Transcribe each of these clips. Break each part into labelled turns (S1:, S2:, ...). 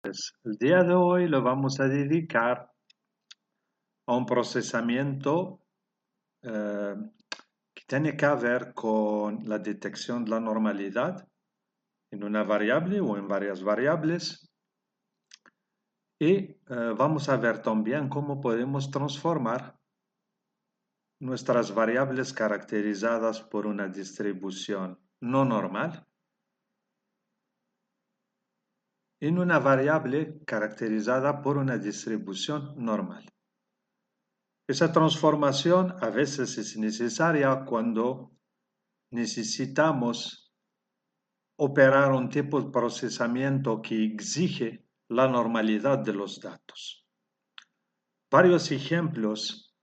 S1: El día de hoy lo vamos a dedicar a un procesamiento eh, que tiene que ver con la detección de la normalidad en una variable o en varias variables y vamos a ver también cómo podemos transformar nuestras variables caracterizadas por una distribución no normal en una variable caracterizada por una distribución normal. Esa transformación a veces es necesaria cuando necesitamos operar un tipo de procesamiento que exige la normalidad de los datos. Varios ejemplos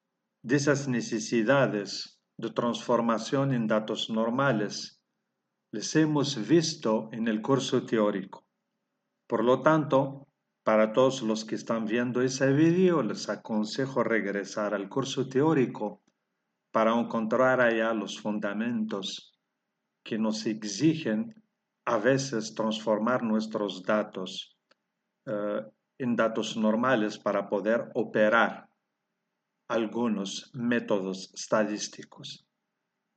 S1: de esas necesidades de transformación en datos normales les hemos visto en el curso teórico. Por lo tanto, para todos los que están viendo ese vídeo, les aconsejo regresar al curso teórico para encontrar allá los fundamentos que nos exigen a veces transformar nuestros datos en datos normales para poder operar algunos métodos estadísticos.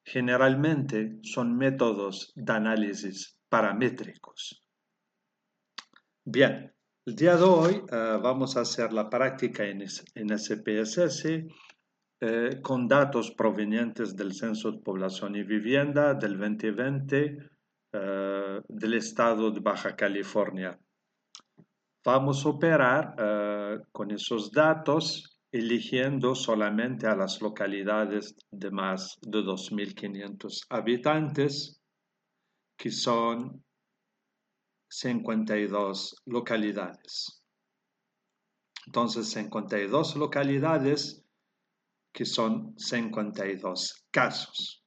S1: Generalmente son métodos de análisis paramétricos. Bien, el día de hoy vamos a hacer la práctica en SPSS con datos provenientes del Censo de Población y Vivienda del 2020 del estado de Baja California. Vamos a operar con esos datos eligiendo solamente a las localidades de más de 2.500 habitantes, que son 52 localidades. Entonces, 52 localidades que son 52 casos.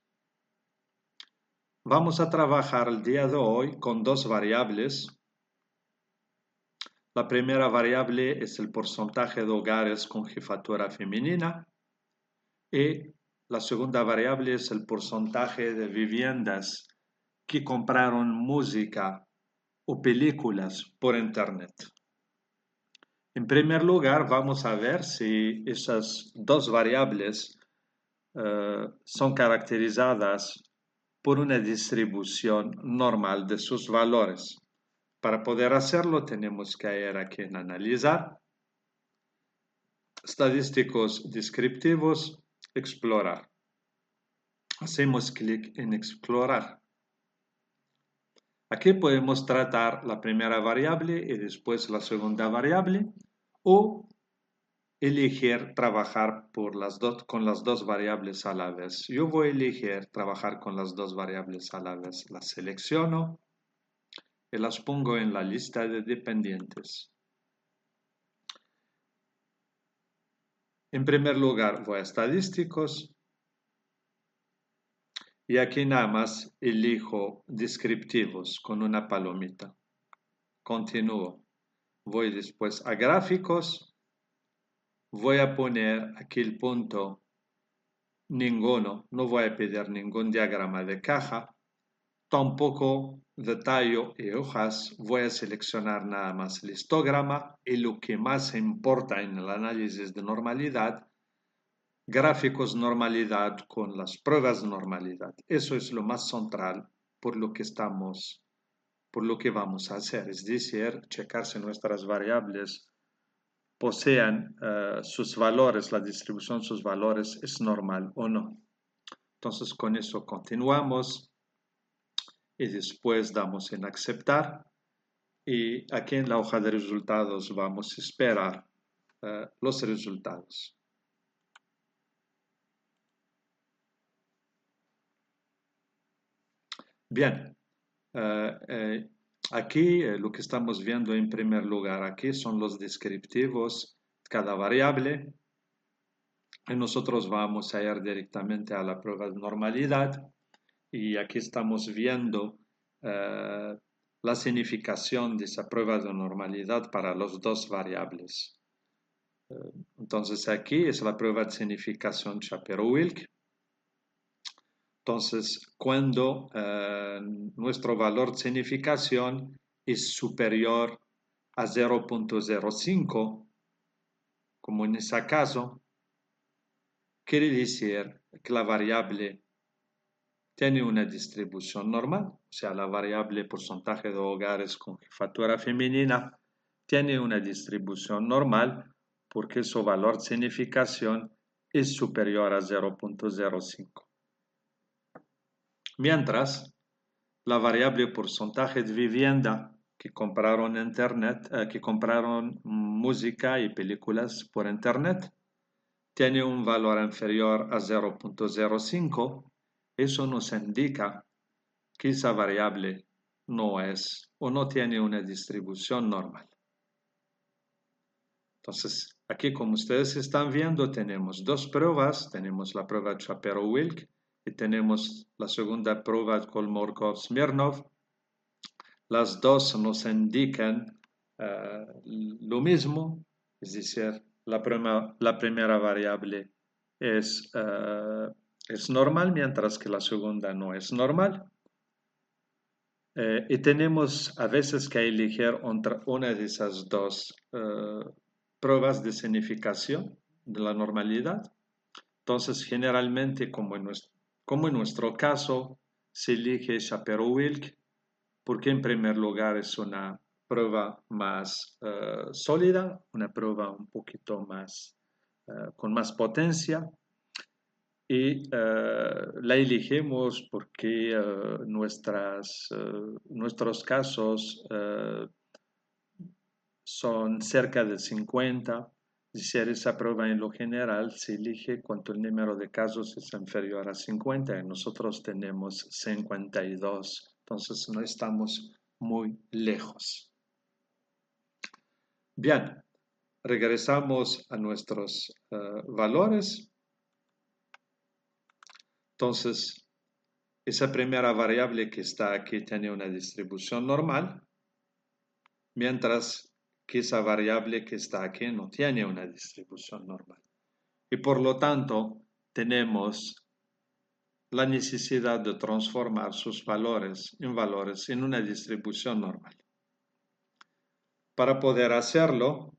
S1: Vamos a trabajar el día de hoy con dos variables. La primera variable es el porcentaje de hogares con jefatura femenina y la segunda variable es el porcentaje de viviendas que compraron música o películas por internet. En primer lugar, vamos a ver si esas dos variables son caracterizadas por una distribución normal de sus valores. Para poder hacerlo tenemos que ir aquí en Analizar, Estadísticos Descriptivos, Explorar. Hacemos clic en Explorar. Aquí podemos tratar la primera variable y después la segunda variable o elegir trabajar con las dos variables a la vez. Yo voy a elegir trabajar con las dos variables a la vez. Las selecciono y las pongo en la lista de dependientes. En primer lugar voy a estadísticos y aquí nada más elijo descriptivos con una palomita. Continúo. Voy después a gráficos. Voy a poner aquí el punto ninguno. No voy a pedir ningún diagrama de caja. Tampoco detalle y hojas. Voy a seleccionar nada más el histograma y lo que más importa en el análisis de normalidad, gráficos normalidad con las pruebas de normalidad. Eso es lo más central por lo que vamos a hacer, es decir, checar si nuestras variables posean sus valores, la distribución de sus valores es normal o no. Entonces con eso continuamos y después damos en aceptar y aquí en la hoja de resultados vamos a esperar los resultados. Bien, aquí lo que estamos viendo en primer lugar aquí son los descriptivos de cada variable y nosotros vamos a ir directamente a la prueba de normalidad y aquí estamos viendo la significación de esa prueba de normalidad para las dos variables. Entonces aquí es la prueba de significación Shapiro-Wilk. Entonces, cuando nuestro valor de significación es superior a 0.05, como en ese caso, quiere decir que la variable tiene una distribución normal, o sea, la variable porcentaje de hogares con jefatura femenina tiene una distribución normal porque su valor de significación es superior a 0.05. Mientras, la variable porcentaje de vivienda que compraron internet, que compraron música y películas por internet, tiene un valor inferior a 0.05. Eso nos indica que esa variable no es o no tiene una distribución normal. Entonces, aquí como ustedes están viendo, tenemos dos pruebas. Tenemos la prueba Shapiro-Wilk y tenemos la segunda prueba Kolmogorov-Smirnov. Las dos nos indican lo mismo, es decir, la primera variable es normal, mientras que la segunda no es normal. Y tenemos a veces que elegir una de esas dos pruebas de significación de la normalidad. Entonces, generalmente, como en nuestro caso, se elige Shapiro-Wilk, porque en primer lugar es una prueba más sólida, una prueba un poquito más, con más potencia. Y la elegimos porque nuestros casos son cerca de 50. Es decir, esa prueba en lo general se elige cuando el número de casos es inferior a 50 y nosotros tenemos 52. Entonces no estamos muy lejos. Bien, regresamos a nuestros valores. Entonces, esa primera variable que está aquí tiene una distribución normal, mientras que esa variable que está aquí no tiene una distribución normal. Y por lo tanto, tenemos la necesidad de transformar sus valores en una distribución normal. Para poder hacerlo,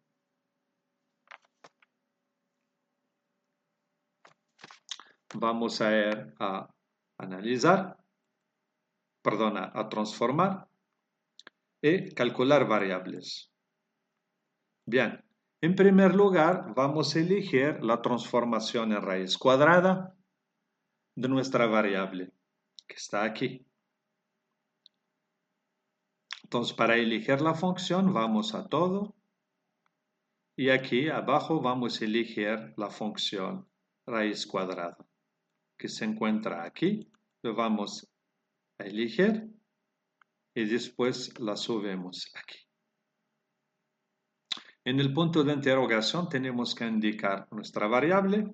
S1: vamos a ir a analizar, a transformar y calcular variables. Bien, en primer lugar vamos a elegir la transformación en raíz cuadrada de nuestra variable, que está aquí. Entonces, para elegir la función vamos a todo y aquí abajo vamos a elegir la función raíz cuadrada, que se encuentra aquí. Lo vamos a elegir y después la subimos aquí. En el punto de interrogación tenemos que indicar nuestra variable.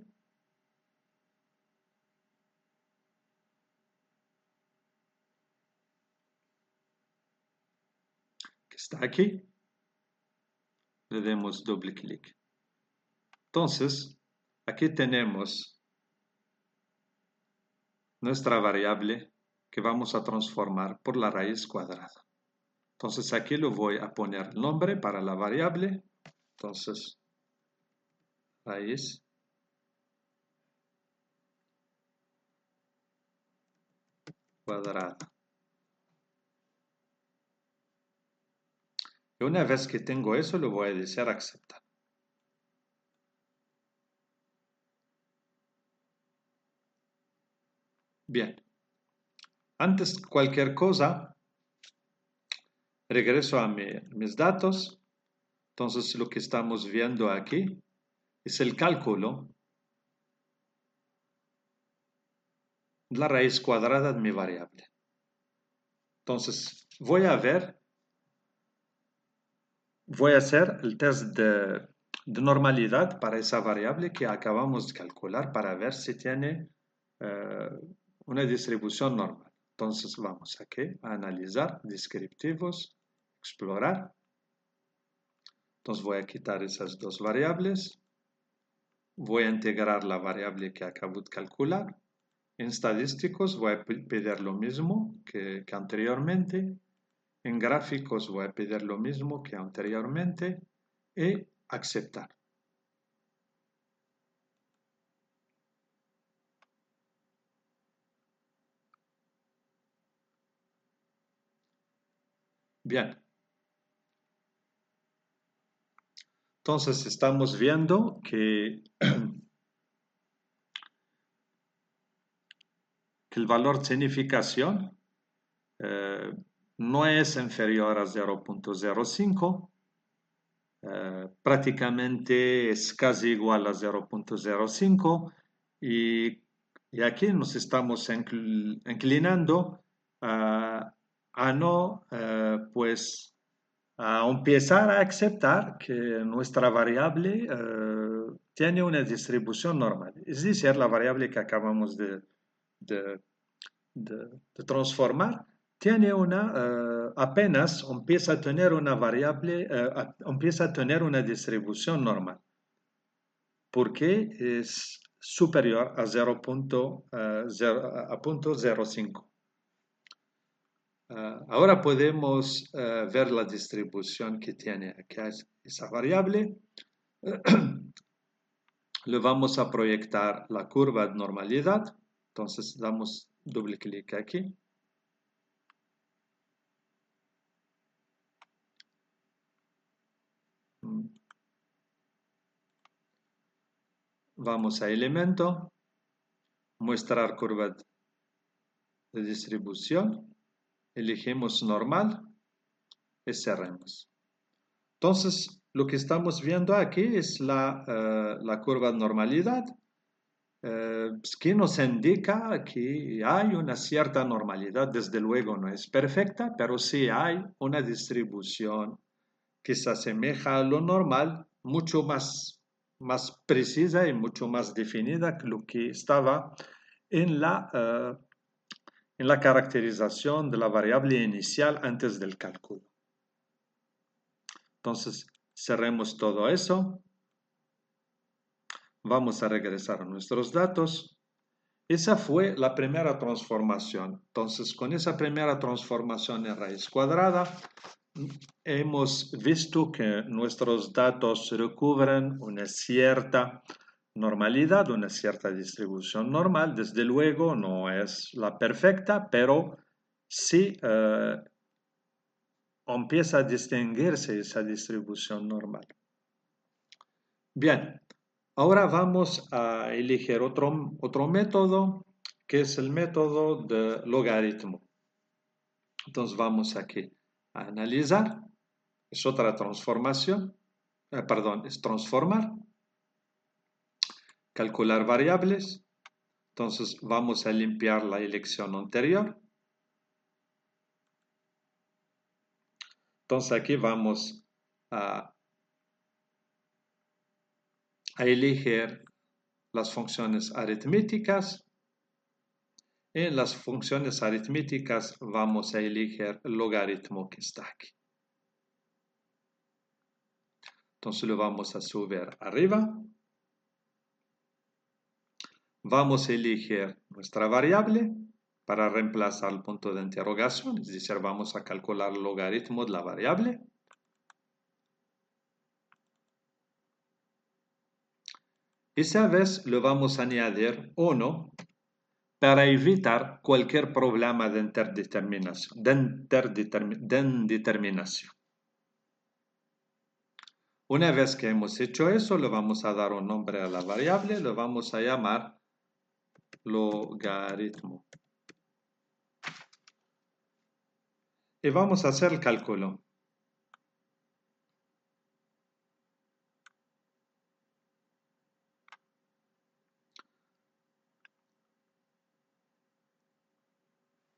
S1: Que está aquí. Le damos doble clic. Entonces, aquí tenemos nuestra variable que vamos a transformar por la raíz cuadrada. Entonces, aquí le voy a poner nombre para la variable. Entonces, raíz cuadrada. Y una vez que tengo eso, le voy a decir aceptar. Bien. Antes de cualquier cosa, regreso a mis datos. Entonces, lo que estamos viendo aquí es el cálculo de la raíz cuadrada de mi variable. Entonces, voy a hacer el test de normalidad para esa variable que acabamos de calcular para ver si tiene una distribución normal. Entonces, vamos aquí a analizar, descriptivos, explorar. Entonces, voy a quitar esas dos variables. Voy a integrar la variable que acabo de calcular. En estadísticos voy a pedir lo mismo que anteriormente En gráficos voy a pedir lo mismo que anteriormente y aceptar. Bien. Entonces estamos viendo que, que el valor de significación no es inferior a 0.05, prácticamente es casi igual a 0.05 y aquí nos estamos inclinando a no, pues, a empezar a aceptar que nuestra variable tiene una distribución normal, es decir, la variable que acabamos de- de transformar tiene apenas empieza a tener una variable, empieza a tener una distribución normal, porque es superior a 0.05. Ahora podemos ver la distribución que tiene aquí esa variable. Le vamos a proyectar la curva de normalidad. Entonces damos doble clic aquí. Vamos a elemento, mostrar curva de distribución, elegimos normal y cerramos. Entonces, lo que estamos viendo aquí es la curva de normalidad, que nos indica que hay una cierta normalidad. Desde luego no es perfecta, pero sí hay una distribución que se asemeja a lo normal, mucho más precisa y mucho más definida que lo que estaba en en la caracterización de la variable inicial antes del cálculo. Entonces, cerremos todo eso. Vamos a regresar a nuestros datos. Esa fue la primera transformación. Entonces, con esa primera transformación en raíz cuadrada, hemos visto que nuestros datos recubren una cierta normalidad, una cierta distribución normal. Desde luego no es la perfecta, pero sí empieza a distinguirse esa distribución normal. Bien, ahora vamos a elegir otro método, que es el método de logaritmo. Entonces vamos aquí a analizar, es otra transformación, perdón, es transformar, calcular variables. Entonces vamos a limpiar la elección anterior. Entonces aquí vamos a elegir las funciones aritméticas. En las funciones aritméticas vamos a elegir el logaritmo que está aquí. Entonces lo vamos a subir arriba. Vamos a elegir nuestra variable para reemplazar el punto de interrogación, es decir, vamos a calcular el logaritmo de la variable. Esa vez le vamos a añadir 1 para evitar cualquier problema de indeterminación. Una vez que hemos hecho eso, le vamos a dar un nombre a la variable, le vamos a llamar logaritmo. Y vamos a hacer el cálculo.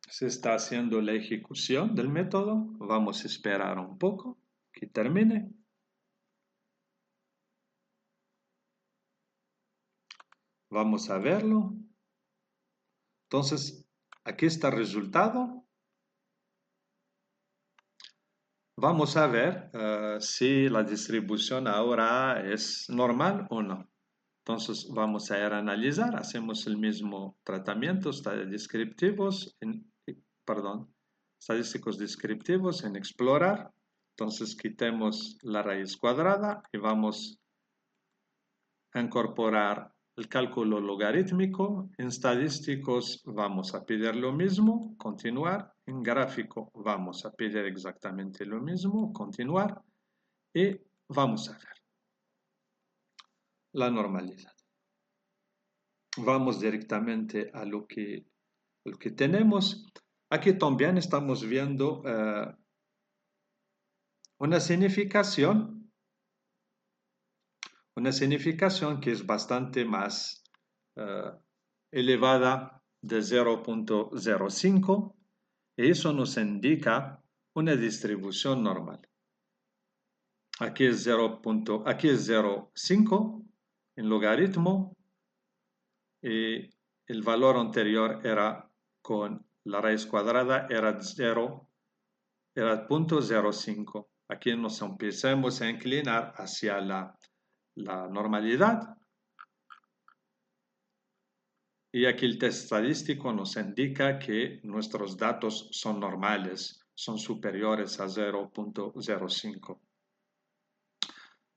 S1: Se está haciendo la ejecución del método. Vamos a esperar un poco que termine. Vamos a verlo. Entonces, aquí está el resultado. Vamos a ver si la distribución ahora es normal o no. Entonces, vamos a ir a analizar. Hacemos el mismo tratamiento, está descriptivos, perdón, estadísticos descriptivos en explorar. Entonces quitemos la raíz cuadrada y vamos a incorporar el cálculo logarítmico. En estadísticos vamos a pedir lo mismo, continuar. En gráfico vamos a pedir exactamente lo mismo, continuar. Y vamos a ver la normalidad. Vamos directamente a lo que tenemos. Aquí también estamos viendo una significación que es bastante más elevada de 0.05 y eso nos indica una distribución normal. Aquí es 0.5 en logaritmo y el valor anterior era con la raíz cuadrada era 0.05. Aquí nos empezamos a inclinar hacia la normalidad. Y aquí el test estadístico nos indica que nuestros datos son normales, son superiores a 0.05.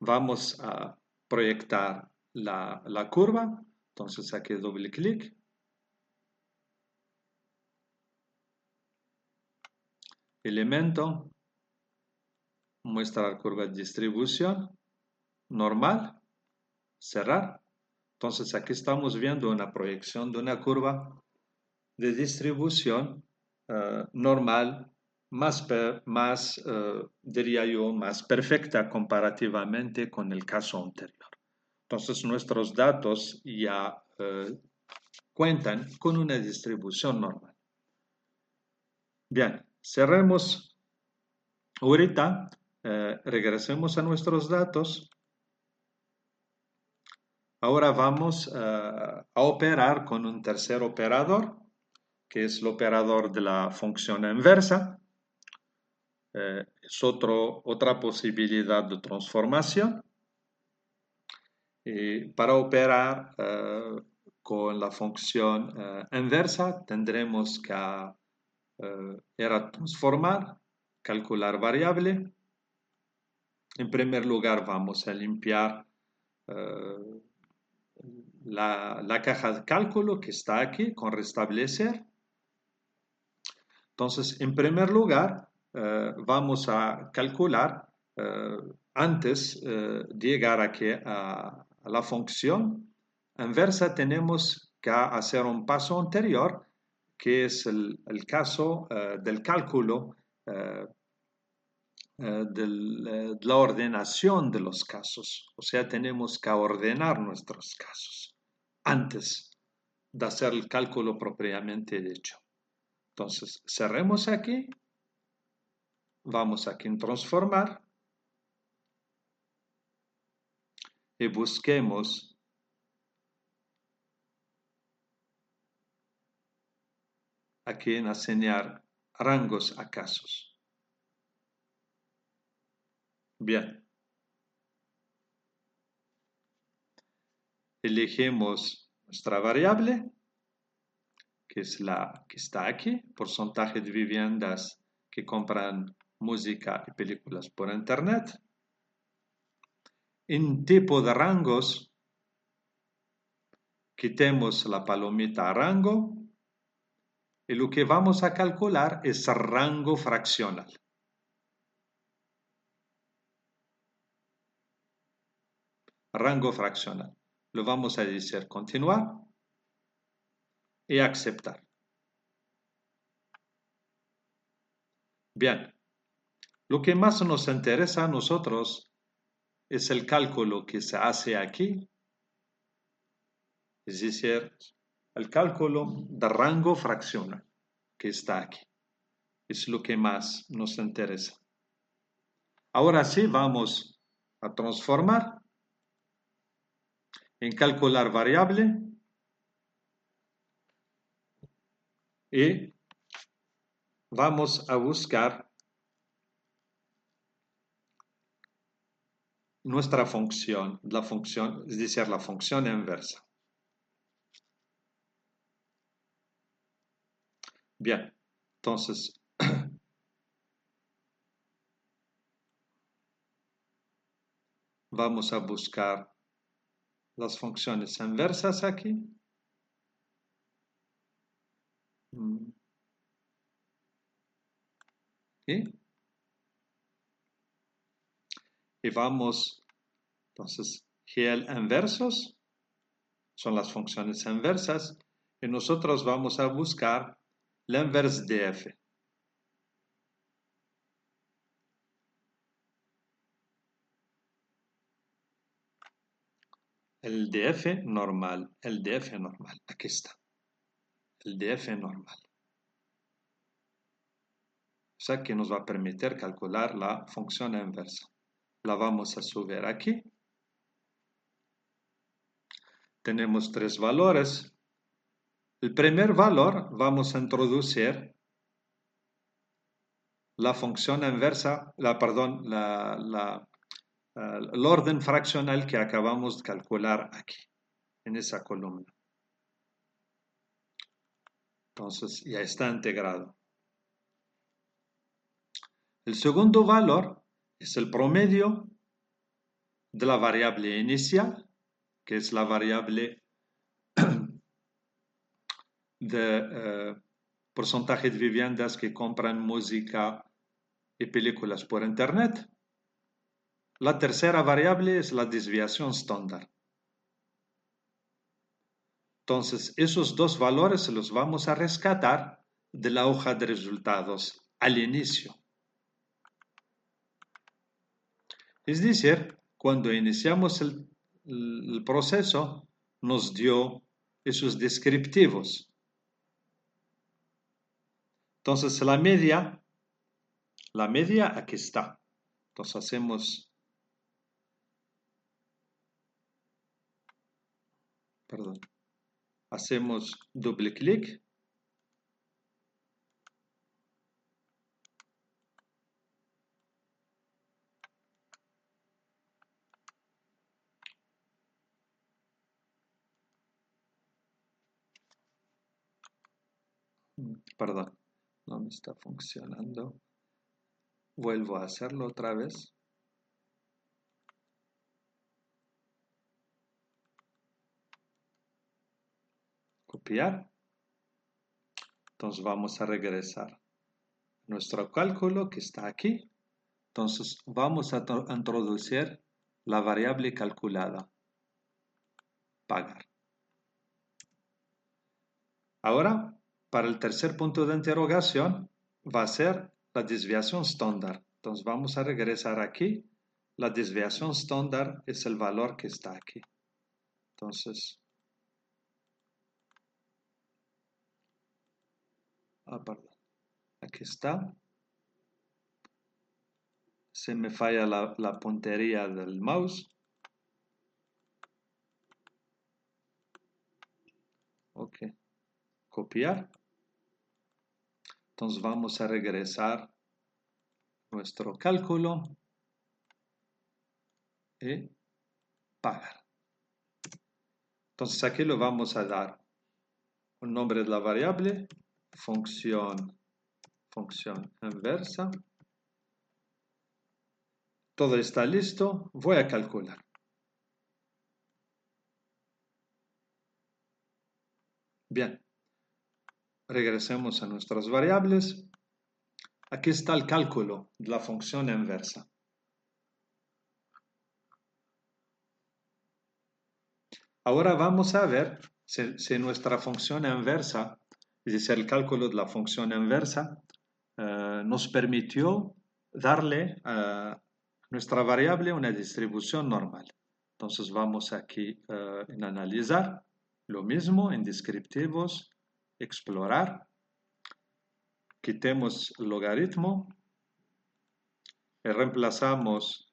S1: Vamos a proyectar la curva. Entonces aquí doble clic. Elemento. Muestra la curva de distribución. Normal. Cerrar. Entonces aquí estamos viendo una proyección de una curva de distribución normal, diría yo, más perfecta comparativamente con el caso anterior. Entonces nuestros datos ya cuentan con una distribución normal. Bien, cerremos ahorita, regresemos a nuestros datos. Ahora vamos a operar con un tercer operador, que es el operador de la función inversa. Es otra posibilidad de transformación. Y para operar con la función inversa tendremos que transformar, calcular variable. En primer lugar vamos a limpiar la caja de cálculo que está aquí con restablecer. Entonces, en primer lugar, vamos a calcular antes de llegar aquí a la función inversa, tenemos que hacer un paso anterior, que es el caso del cálculo de la ordenación de los casos. O sea, tenemos que ordenar nuestros casos antes de hacer el cálculo propiamente dicho. Entonces, cerremos aquí. Vamos aquí en transformar. Y busquemos aquí en asignar rangos a casos. Bien. Elegimos nuestra variable, que es la que está aquí, porcentaje de viviendas que compran música y películas por internet. En tipo de rangos, quitemos la palomita rango y lo que vamos a calcular es rango fraccional. Rango fraccional. Lo vamos a decir continuar y aceptar. Bien, lo que más nos interesa a nosotros es el cálculo que se hace aquí, es decir, el cálculo de rango fraccional que está aquí. Es lo que más nos interesa. Ahora sí vamos a transformar en calcular variable y vamos a buscar nuestra función, es decir, la función inversa. Bien, entonces Vamos a buscar las funciones inversas aquí. Y vamos, entonces, GL inversos son las funciones inversas. Y nosotros vamos a buscar la inverse de f. El df normal, aquí está. El df normal. O sea que nos va a permitir calcular la función inversa. La vamos a subir aquí. Tenemos tres valores. El primer valor vamos a introducir la función inversa, el orden fraccional que acabamos de calcular aquí, en esa columna. Entonces ya está integrado. El segundo valor es el promedio de la variable inicial, que es la variable de porcentaje de viviendas que compran música y películas por internet. La tercera variable es la desviación estándar. Entonces, esos dos valores los vamos a rescatar de la hoja de resultados al inicio. Es decir, cuando iniciamos el proceso, nos dio esos descriptivos. Entonces, la media aquí está. Entonces, hacemos doble clic. Perdón, no me está funcionando. Vuelvo a hacerlo otra vez. Copiar. Entonces vamos a regresar a nuestro cálculo que está aquí. Entonces vamos a introducir la variable calculada. Pagar. Ahora, para el tercer punto de interrogación, va a ser la desviación estándar. Entonces vamos a regresar aquí. La desviación estándar es el valor que está aquí. Entonces, perdón. Aquí está. Se me falla la puntería del mouse. Ok. Copiar. Entonces vamos a regresar a nuestro cálculo y pagar. Entonces aquí le vamos a dar un nombre de la variable, función inversa. Todo está listo. Voy a calcular. Bien. Regresemos a nuestras variables. Aquí está el cálculo de la función inversa. Ahora vamos a ver si nuestra función inversa, es decir, el cálculo de la función inversa, nos permitió darle a nuestra variable una distribución normal. Entonces vamos aquí en analizar, lo mismo en descriptivos, explorar, quitemos el logaritmo y reemplazamos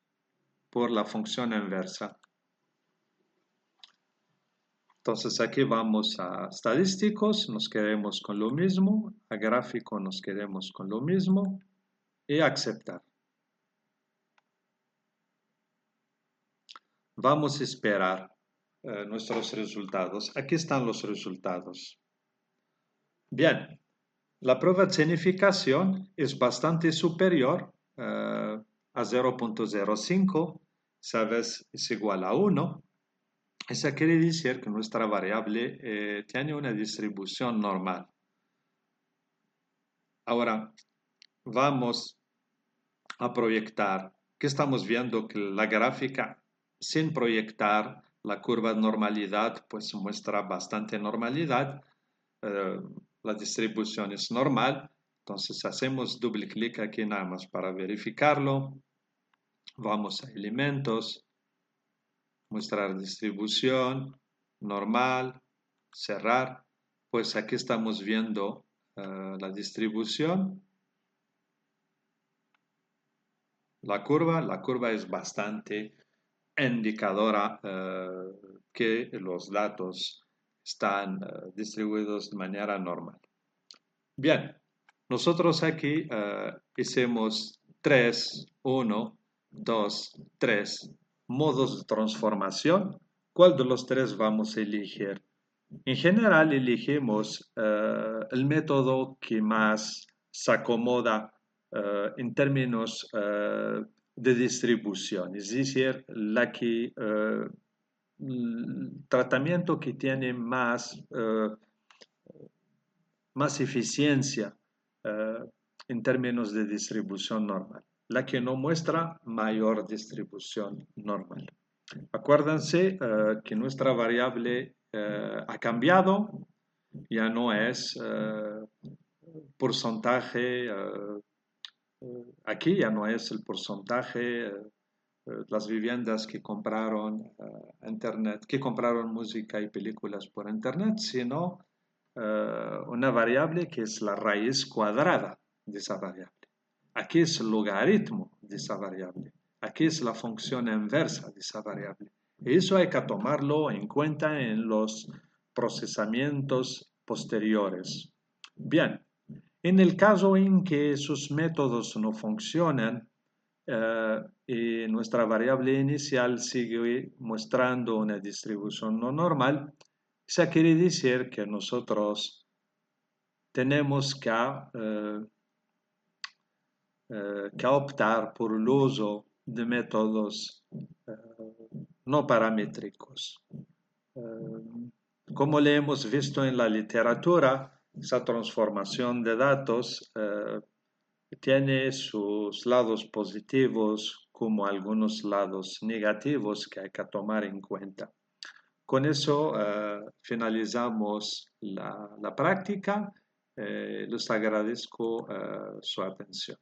S1: por la función inversa. Entonces aquí vamos a estadísticos, nos quedamos con lo mismo, a gráfico nos quedamos con lo mismo y aceptar. Vamos a esperar nuestros resultados. Aquí están los resultados. Bien, la prueba de significación es bastante superior a 0.05 sabes, es igual a 1. Eso quiere decir que nuestra variable tiene una distribución normal. Ahora vamos a proyectar. ¿Qué estamos viendo? Que la gráfica sin proyectar la curva de normalidad pues muestra bastante normalidad. La distribución es normal. Entonces hacemos doble clic aquí nada más para verificarlo. Vamos a elementos, mostrar distribución, normal, cerrar. Pues aquí estamos viendo la distribución. La curva es bastante indicadora que los datos están distribuidos de manera normal. Bien, nosotros aquí hicimos 3, 1, 2, 3 modos de transformación. ¿Cuál de los tres vamos a elegir? En general elegimos el método que más se acomoda en términos de distribución, es decir, el tratamiento que tiene más eficiencia eh, en términos de distribución normal, la que no muestra mayor distribución normal. Acuérdense que nuestra variable ha cambiado, ya no es porcentaje, aquí ya no es el porcentaje, las viviendas que compraron internet, que compraron música y películas por internet, sino una variable que es la raíz cuadrada de esa variable. Aquí es el logaritmo de esa variable. Aquí es la función inversa de esa variable. Y eso hay que tomarlo en cuenta en los procesamientos posteriores. Bien, en el caso en que sus métodos no funcionan y nuestra variable inicial sigue mostrando una distribución no normal, eso quiere decir que nosotros tenemos que optar por el uso de métodos no paramétricos. Como le hemos visto en la literatura, esa transformación de datos tiene sus lados positivos como algunos lados negativos que hay que tomar en cuenta. Con eso finalizamos la práctica. Les agradezco su atención.